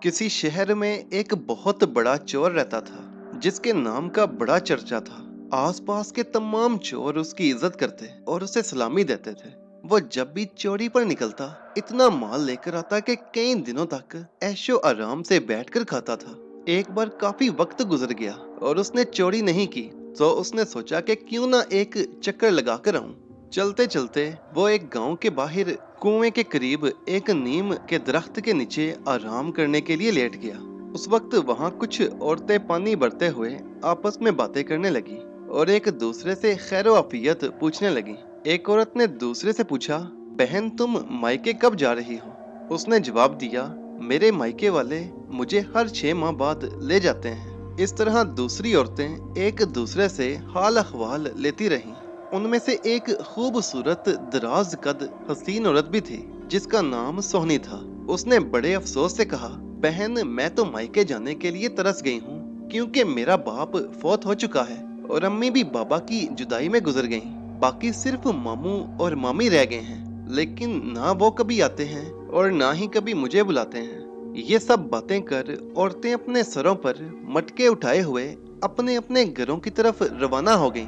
किसी शहर में एक बहुत बड़ा चोर रहता था जिसके नाम का बड़ा चर्चा था। आसपास के तमाम चोर उसकी इज्जत करते और उसे सलामी देते थे। वो जब भी चोरी पर निकलता इतना माल लेकर आता कि कई दिनों तक ऐशो आराम से बैठकर खाता था। एक बार काफी वक्त गुजर गया और उसने चोरी नहीं की, तो उसने सोचा कि क्यों ना एक चक्कर लगा कर आऊं। चलते चलते वो एक गांव के बाहर कुएं के करीब एक नीम के दरख्त के नीचे आराम करने के लिए लेट गया। उस वक्त वहां कुछ औरतें पानी भरते हुए आपस में बातें करने लगी और एक दूसरे से खैरो आफियत पूछने लगी। एक औरत ने दूसरे से पूछा, बहन तुम मायके कब जा रही हो? उसने जवाब दिया, मेरे मायके वाले मुझे हर 6 माह बाद ले जाते हैं। इस तरह दूसरी औरतें एक दूसरे से हाल अहवाल लेती रहीं। उनमें से एक खूबसूरत दराज कद हसीन औरत भी थी जिसका नाम सोहनी था। उसने बड़े अफसोस से कहा, बहन मैं तो मायके जाने के लिए तरस गई हूँ क्योंकि मेरा बाप फौत हो चुका है और अम्मी भी बाबा की जुदाई में गुजर गईं। बाकी सिर्फ मामू और मामी रह गए हैं, लेकिन ना वो कभी आते हैं और ना ही कभी मुझे बुलाते हैं। ये सब बातें कर औरतें अपने सरों पर मटके उठाए हुए अपने अपने घरों की तरफ रवाना हो गईं।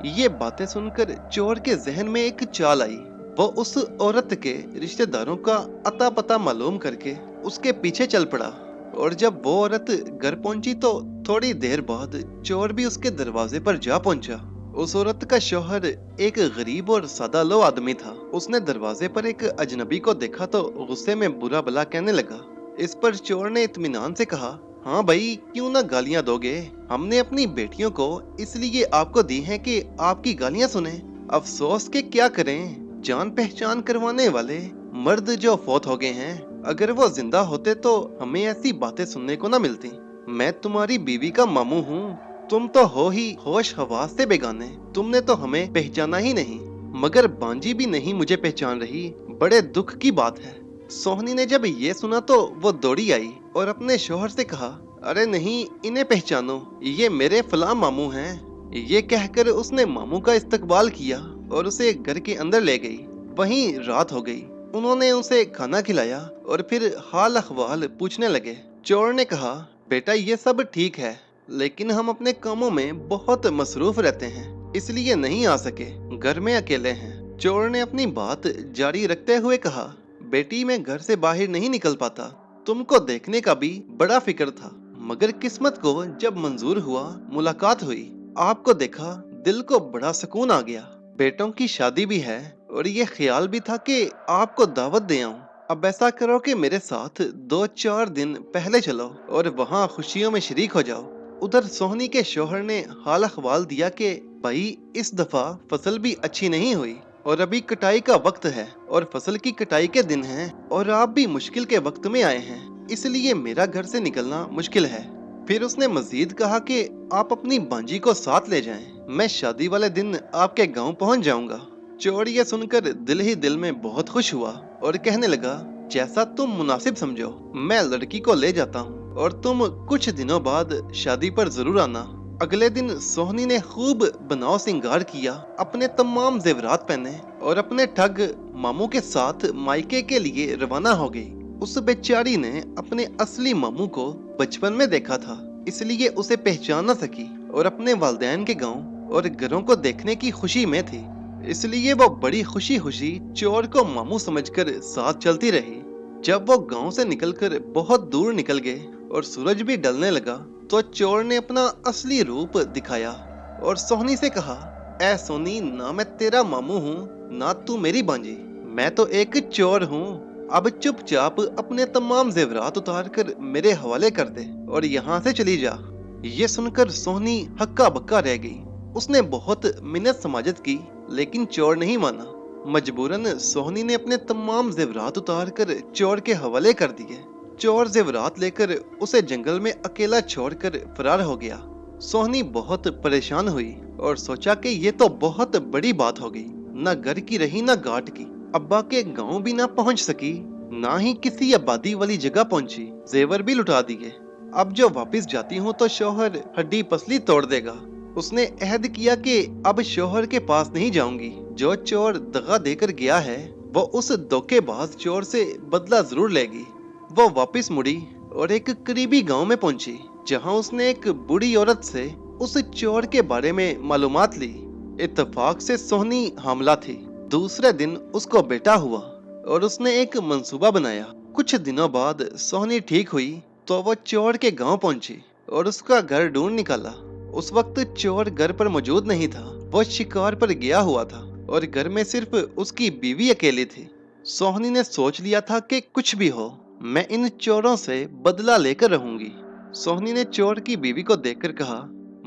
ये बातें सुनकर चोर के जहन में एक चाल आई। वो उस औरत के रिश्तेदारों का अता पता मालूम करके उसके पीछे चल पड़ा। और जब वो औरत घर पहुंची तो थोड़ी देर बाद चोर भी उसके दरवाजे पर जा पहुंचा। उस औरत का शौहर एक गरीब और सादा लो आदमी था। उसने दरवाजे पर एक अजनबी को देखा तो गुस्से में बुरा भला कहने लगा। इस पर चोर ने इत्मीनान से कहा, हाँ भाई क्यों ना गालियां दोगे? हमने अपनी बेटियों को इसलिए आपको दी हैं कि आपकी गालियां सुने। अफसोस के क्या करें, जान पहचान करवाने वाले मर्द जो फौत हो गए हैं, अगर वो जिंदा होते तो हमें ऐसी बातें सुनने को ना मिलती। मैं तुम्हारी बीवी का मामू हूँ, तुम तो हो ही होश हवास से बेगाने। तुमने तो हमें पहचाना ही नहीं, मगर बांजी भी नहीं मुझे पहचान रही। बड़े दुख की बात है। सोहनी ने जब ये सुना तो वो दौड़ी आई और अपने शोहर से कहा, अरे नहीं, इन्हें पहचानो, ये मेरे फलां मामू हैं। ये कहकर उसने मामू का इस्तकबाल किया और उसे घर के अंदर ले गई। वहीं रात हो गई। उन्होंने उसे खाना खिलाया और फिर हाल अहवाल पूछने लगे। चोर ने कहा, बेटा ये सब ठीक है, लेकिन हम अपने कामों में बहुत मसरूफ रहते हैं, इसलिए नहीं आ सके। घर में अकेले हैं। चोर ने अपनी बात जारी रखते हुए कहा, बेटी मैं घर से बाहर नहीं निकल पाता। तुमको देखने का भी बड़ा फिक्र था, मगर किस्मत को जब मंजूर हुआ, मुलाकात हुई, आपको देखा, दिल को बड़ा सुकून आ गया। बेटों की शादी भी है और ये ख्याल भी था कि आपको दावत दे आऊं। अब ऐसा करो कि मेरे साथ 2-4 दिन पहले चलो और वहाँ खुशियों में शरीक हो जाओ। उधर सोहनी के शोहर ने हाल अहवाल दिया कि भाई इस दफा फसल भी अच्छी नहीं हुई और अभी कटाई का वक्त है और फसल की कटाई के दिन हैं और आप भी मुश्किल के वक्त में आए हैं, इसलिए मेरा घर से निकलना मुश्किल है। फिर उसने मजीद कहा कि आप अपनी बांजी को साथ ले जाएं, मैं शादी वाले दिन आपके गांव पहुंच जाऊंगा। चोर ये सुनकर दिल ही दिल में बहुत खुश हुआ और कहने लगा, जैसा तुम मुनासिब समझो, मैं लड़की को ले जाता हूँ और तुम कुछ दिनों बाद शादी पर जरूर आना। अगले दिन सोहनी ने खूब बनाव सिंगार किया, अपने तमाम जेवरात पहने और अपने ठग मामू के साथ मायके के लिए रवाना हो गई। उस बेचारी ने अपने असली मामू को बचपन में देखा था, इसलिए उसे पहचान न सकी और अपने वालिदैन के गांव और घरों को देखने की खुशी में थी। इसलिए वो बड़ी खुशी खुशी चोर को मामू समझकर साथ चलती रही। जब वो गांव से निकलकर बहुत दूर निकल गए और सूरज भी ढलने लगा, तो चोर ने अपना असली रूप दिखाया और सोहनी से कहा, ऐ सोनी, ना मैं तेरा मामू हूँ ना तू मेरी बांजी, मैं तो एक चोर हूँ। अब चुपचाप अपने तमाम जेवरात उतार कर मेरे हवाले कर दे और यहाँ से चली जा। ये सुनकर सोहनी हक्का बक्का रह गई। उसने बहुत मिन्नत समाजत की, लेकिन चोर नहीं माना। मजबूरन सोहनी ने अपने तमाम जेवरात उतार कर चोर के हवाले कर दिए। चोर जेवरात लेकर उसे जंगल में अकेला छोड़कर फरार हो गया। सोहनी बहुत परेशान हुई और सोचा कि ये तो बहुत बड़ी बात हो गई। न घर की रही न घाट की, अब्बा के गांव भी ना पहुंच सकी, ना ही किसी आबादी वाली जगह पहुंची, जेवर भी लुटा दिए। अब जो वापस जाती हूँ तो शौहर हड्डी पसली तोड़ देगा। उसने अहद किया कि अब शौहर के पास नहीं जाऊंगी। जो चोर दगा देकर गया है, वो उस धोखेबाज चोर से बदला जरूर लेगी। वो वापस मुड़ी और एक करीबी गांव में पहुंची, जहां उसने एक बूढ़ी औरत से उस चोर के बारे में मालूमात ली। इत्तेफाक से सोहनी हामला थी। दूसरे दिन उसको बेटा हुआ और उसने एक मंसूबा बनाया। कुछ दिनों बाद सोहनी ठीक हुई तो वो चोर के गांव पहुंची और उसका घर ढूंढ निकाला। उस वक्त चोर घर पर मौजूद नहीं था। वो शिकार पर गया हुआ था और घर में सिर्फ उसकी बीवी अकेली थी। सोहनी ने सोच लिया था कि कुछ भी हो, मैं इन चोरों से बदला लेकर रहूंगी। सोहनी ने चोर की बीवी को देखकर कहा,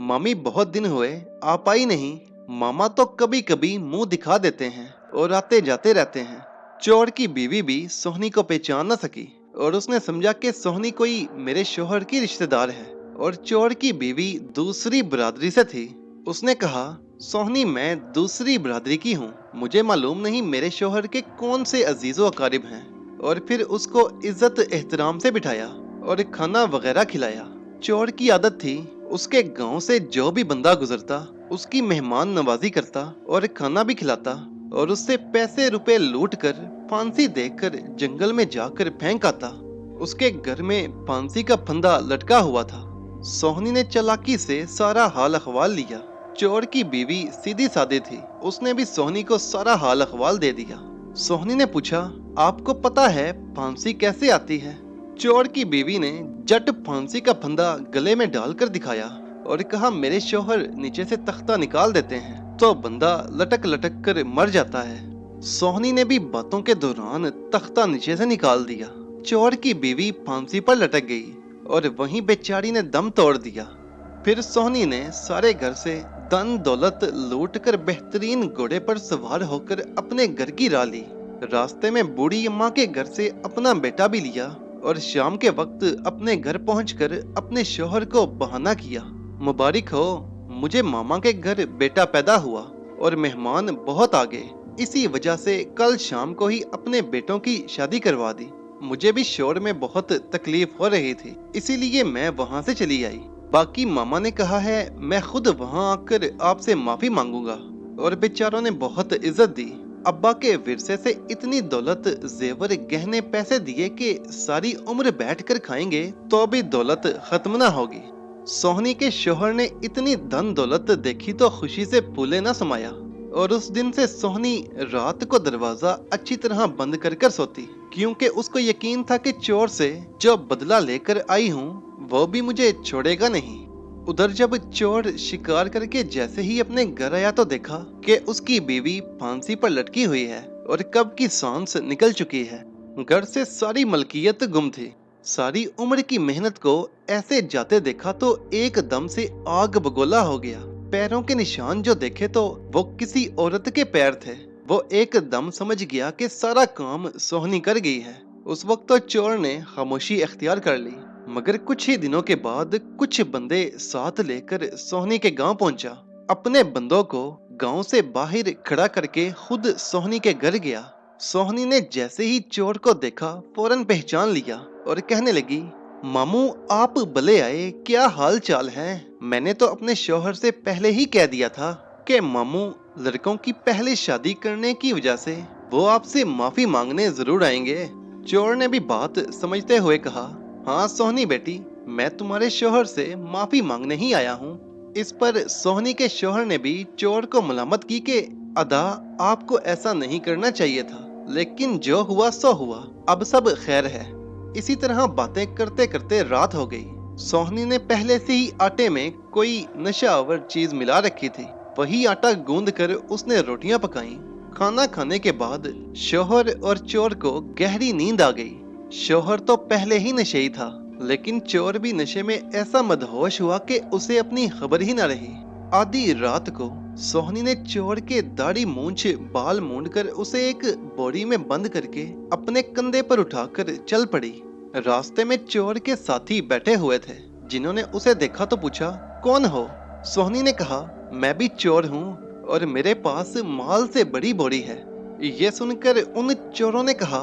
मामी बहुत दिन हुए, आप आई नहीं। मामा तो कभी कभी मुंह दिखा देते हैं और आते जाते रहते हैं। चोर की बीवी भी सोहनी को पहचान न सकी और उसने समझा कि सोहनी कोई मेरे शोहर की रिश्तेदार है और चोर की बीवी दूसरी बरादरी से थी। उसने कहा, सोहनी मैं दूसरी बरादरी की हूँ, मुझे मालूम नहीं मेरे शोहर के कौन से अजीजो अकारिब हैं। और फिर उसको इज्जत एहतराम से बिठाया और खाना वगैरह खिलाया। चोर की आदत थी, उसके गांव से जो भी बंदा गुजरता उसकी मेहमान नवाजी करता और खाना भी खिलाता और उससे पैसे रुपए लूट कर फांसी देकर जंगल में जाकर फेंक आता। उसके घर में फांसी का फंदा लटका हुआ था। सोहनी ने चालाकी से सारा हाल अहवाल लिया। चोर की बीवी सीधी सादी थी, उसने भी सोहनी को सारा हाल अहवाल दे दिया। सोहनी ने पूछा, आपको पता है फांसी कैसे आती है? चोर की बीवी ने झट फांसी का फंदा गले में डालकर दिखाया और कहा, मेरे शोहर नीचे से तख्ता निकाल देते हैं तो बंदा लटक लटक कर मर जाता है। सोहनी ने भी बातों के दौरान तख्ता नीचे से निकाल दिया। चोर की बीवी फांसी पर लटक गई और वहीं बेचारी ने दम तोड़ दिया। फिर सोहनी ने सारे घर से धन दौलत लूट कर बेहतरीन घोड़े पर सवार होकर अपने घर की राह ली। रास्ते में बूढ़ी अम्मा के घर से अपना बेटा भी लिया और शाम के वक्त अपने घर पहुंचकर अपने शोहर को बहाना किया, मुबारक हो, मुझे मामा के घर बेटा पैदा हुआ और मेहमान बहुत आ गए, इसी वजह से कल शाम को ही अपने बेटों की शादी करवा दी। मुझे भी शोर में बहुत तकलीफ हो रही थी, इसीलिए मैं वहां से चली आई। बाकी मामा ने कहा है मैं खुद वहां आकर आपसे माफी मांगूंगा। और बेचारों ने बहुत इज्जत दी। अब्बा के विरसे से इतनी दौलत, जेवर, गहने, पैसे दिए कि सारी उम्र बैठकर खाएंगे तो भी दौलत खत्म ना होगी। सोहनी के शोहर ने इतनी धन दौलत देखी तो खुशी से फूले ना समाया और उस दिन से सोहनी रात को दरवाजा अच्छी तरह बंद कर कर सोती, क्योंकि उसको यकीन था कि चोर से जो बदला लेकर आई हूँ वो भी मुझे छोड़ेगा नहीं। उधर जब चोर शिकार करके जैसे ही अपने घर आया तो देखा कि उसकी बीवी फांसी पर लटकी हुई है और कब की सांस निकल चुकी है। घर से सारी मलकियत गुम थी। सारी उम्र की मेहनत को ऐसे जाते देखा तो एकदम से आग बगोला हो गया। पैरों के निशान जो देखे तो वो किसी औरत के पैर थे। वो एकदम समझ गया कि सारा काम सोहनी कर गई है। उस वक्त तो चोर ने खामोशी अख्तियार कर ली। मगर कुछ ही दिनों के बाद कुछ बंदे साथ लेकर सोहनी के गांव पहुंचा। अपने बंदों को गांव से बाहर खड़ा करके खुद सोहनी के घर गया। सोहनी ने जैसे ही चोर को देखा फौरन पहचान लिया और कहने लगी, मामू आप भले आए, क्या हाल चाल है? मैंने तो अपने शौहर से पहले ही कह दिया था कि मामू लड़कों की पहले शादी करने की वजह से वो आपसे माफी मांगने जरूर आएंगे। चोर ने भी बात समझते हुए कहा, हाँ सोहनी बेटी, मैं तुम्हारे शौहर से माफी मांगने ही आया हूँ। इस पर सोहनी के शौहर ने भी चोर को मलामत की कि अदा आपको ऐसा नहीं करना चाहिए था, लेकिन जो हुआ सो हुआ, अब सब खैर है। इसी तरह बातें करते करते रात हो गई। सोहनी ने पहले से ही आटे में कोई नशावर चीज मिला रखी थी। वही आटा गूंद कर उसने रोटियां पकाई। खाना खाने के बाद शौहर और चोर को गहरी नींद आ गई। शौहर तो पहले ही नशेई था, लेकिन चोर भी नशे में ऐसा मदहोश हुआ कि उसे अपनी खबर ही न रही। आधी रात को सोहनी ने चोर के दाढ़ी मूंछ बाल मूंद कर उसे एक बोरी में बंद करके अपने कंधे पर उठाकर चल पड़ी। रास्ते में चोर के साथी बैठे हुए थे, जिन्होंने उसे देखा तो पूछा, कौन हो? सोहनी ने कहा, मैं भी चोर हूँ और मेरे पास माल से बड़ी बोरी है। ये सुनकर उन चोरों ने कहा,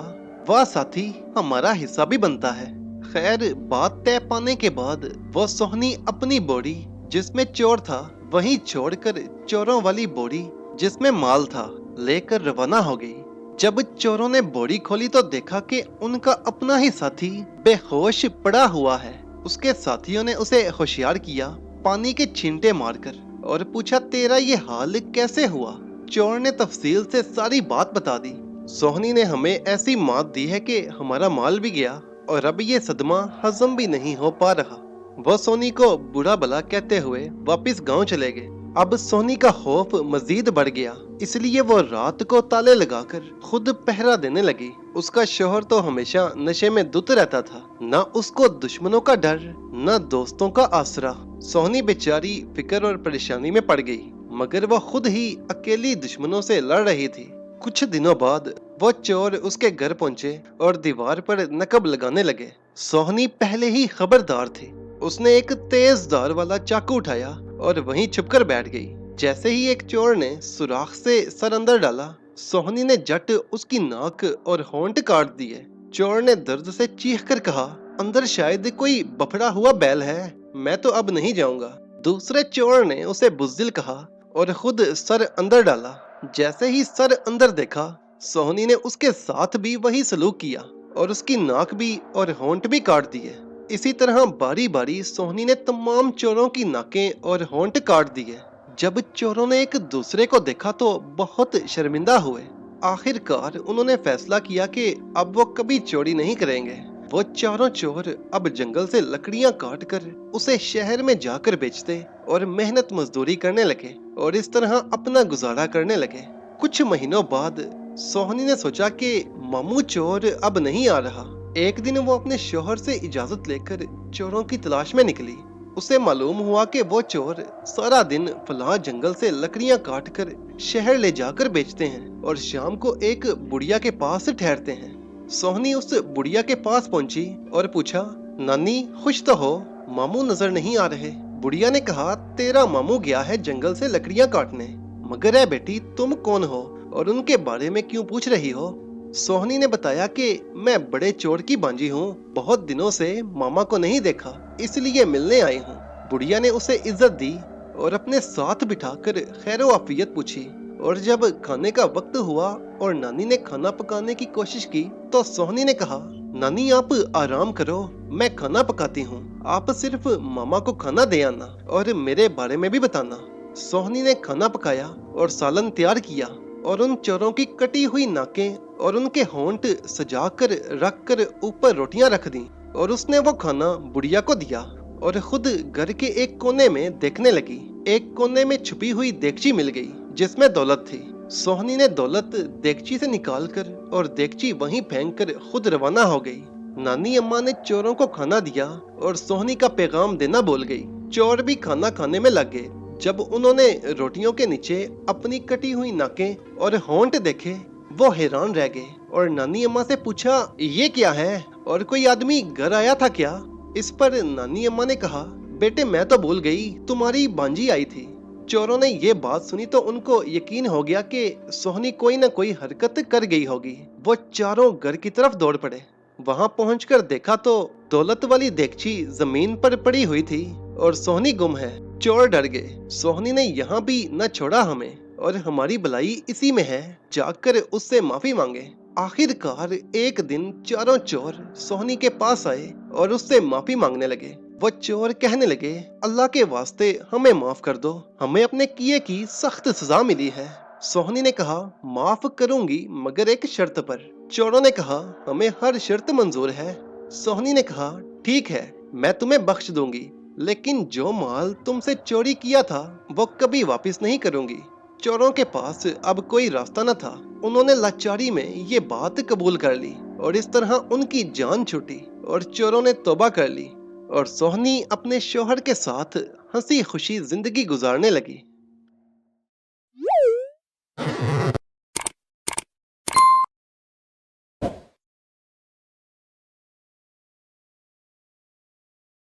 वाह साथी, हमारा हिस्सा भी बनता है। खैर बात तय पाने के बाद वो सोहनी अपनी बोरी जिसमें चोर था वहीं छोड़कर चोरों वाली बोरी जिसमें माल था लेकर रवाना हो गई। जब चोरों ने बोरी खोली तो देखा कि उनका अपना ही साथी बेहोश पड़ा हुआ है। उसके साथियों ने उसे होशियार किया, पानी के छींटे मारकर, और पूछा, तेरा ये हाल कैसे हुआ? चोर ने तफसील से सारी बात बता दी। सोहनी ने हमें ऐसी मात दी है कि हमारा माल भी गया और अब ये सदमा हजम भी नहीं हो पा रहा। वो सोनी को बुरा भला कहते हुए वापस गांव चले गए। अब सोनी का खौफ मजीद बढ़ गया, इसलिए वो रात को ताले लगाकर खुद पहरा देने लगी। उसका शोहर तो हमेशा नशे में धुत रहता था, न उसको दुश्मनों का डर, न दोस्तों का आसरा। सोनी बेचारी फिक्र और परेशानी में पड़ गई, मगर वो खुद ही अकेली दुश्मनों से लड़ रही थी। कुछ दिनों बाद वो चोर उसके घर पहुंचे और दीवार पर नकब लगाने लगे। सोहनी पहले ही खबरदार थी। उसने एक तेज धार वाला चाकू उठाया और वहीं छुपकर बैठ गई। जैसे ही एक चोर ने सुराख से सर अंदर डाला, सोहनी ने झट उसकी नाक और होंठ काट दिए। चोर ने दर्द से चीख कर कहा, अंदर शायद कोई बफड़ा हुआ बैल है, मैं तो अब नहीं जाऊंगा। दूसरे चोर ने उसे बुज़दिल कहा और खुद सर अंदर डाला। जैसे ही सर अंदर देखा, सोहनी ने उसके साथ भी वही सलूक किया और उसकी नाक भी और होंठ भी काट दिए। इसी तरह बारी बारी सोहनी ने तमाम चोरों की नाकें और होंठ काट दिए। जब चोरों ने एक दूसरे को देखा तो बहुत शर्मिंदा हुए। आखिरकार उन्होंने फैसला किया कि अब वो कभी चोरी नहीं करेंगे। वो चारों चोर अब जंगल से लकड़ियां काट कर उसे शहर में जाकर बेचते और मेहनत मजदूरी करने लगे और इस तरह अपना गुजारा करने लगे। कुछ महीनों बाद सोहनी ने सोचा कि मामू चोर अब नहीं आ रहा। एक दिन वो अपने शोहर से इजाजत लेकर चोरों की तलाश में निकली। उसे मालूम हुआ कि वो चोर सारा दिन फलां जंगल से लकड़ियां काट कर शहर ले जाकर बेचते हैं और शाम को एक बुढ़िया के पास ठहरते हैं। सोहनी उस बुढ़िया के पास पहुंची और पूछा, नानी खुश तो हो, मामू नजर नहीं आ रहे। बुढ़िया ने कहा, तेरा मामू गया है जंगल से लकड़ियां काटने। मगर है बेटी, तुम कौन हो और उनके बारे में क्यों पूछ रही हो? सोहनी ने बताया कि मैं बड़े चोर की बांजी हूँ, बहुत दिनों से मामा को नहीं देखा, इसलिए मिलने आई हूँ। बुढ़िया ने उसे इज्जत दी और अपने साथ बिठाकर खैरो आफियत पूछी। और जब खाने का वक्त हुआ और नानी ने खाना पकाने की कोशिश की तो सोहनी ने कहा, नानी आप आराम करो, मैं खाना पकाती हूँ, आप सिर्फ मामा को खाना दे आना और मेरे बारे में भी बताना। सोहनी ने खाना पकाया और सालन तैयार किया और उन चोरों की कटी हुई नाकें और उनके होंठ सजा कर रख कर ऊपर रोटियां रख दी और उसने वो खाना बुढ़िया को दिया और खुद घर के एक कोने में देखने लगी। एक कोने में छुपी हुई देगची मिल गई जिसमें दौलत थी। सोहनी ने दौलत देगची से निकाल कर और देगची वहीं फेंक कर खुद रवाना हो गई। नानी अम्मा ने चोरों को खाना दिया और सोहनी का पैगाम देना भूल गई। चोर भी खाना खाने में लग गए। जब उन्होंने रोटियों के नीचे अपनी कटी हुई नाकें और होंठ देखे, वो हैरान रह गए और नानी अम्मा से पूछा, ये क्या है और कोई आदमी घर आया था क्या? इस पर नानी अम्मा ने कहा, बेटे मैं तो भूल गई, तुम्हारी बांजी आई थी। चोरों ने ये बात सुनी तो उनको यकीन हो गया कि सोहनी कोई ना कोई हरकत कर गई होगी। वो चारों घर की तरफ दौड़ पड़े। वहां पहुंचकर देखा तो दौलत वाली देगची जमीन पर पड़ी हुई थी और सोहनी गुम है। चोर डर गए। सोहनी ने यहाँ भी न छोड़ा हमें और हमारी भलाई इसी में है, जाकर उससे माफी मांगे। आखिरकार एक दिन चारों चोर सोहनी के पास आए और उससे माफी मांगने लगे। वो चोर कहने लगे, अल्लाह के वास्ते हमें माफ कर दो, हमें अपने किए की सख्त सजा मिली है। सोहनी ने कहा, माफ करूंगी मगर एक शर्त पर। चोरों ने कहा, हमें हर शर्त मंजूर है। सोहनी ने कहा, ठीक है, मैं तुम्हें बख्श दूंगी, लेकिन जो माल तुमसे चोरी किया था वो कभी वापस नहीं करूंगी। चोरों के पास अब कोई रास्ता न था। उन्होंने लाचारी में ये बात कबूल कर ली और इस तरह उनकी जान छूटी और चोरों ने तौबा कर ली और सोहनी अपने शोहर के साथ हंसी खुशी जिंदगी गुजारने लगी।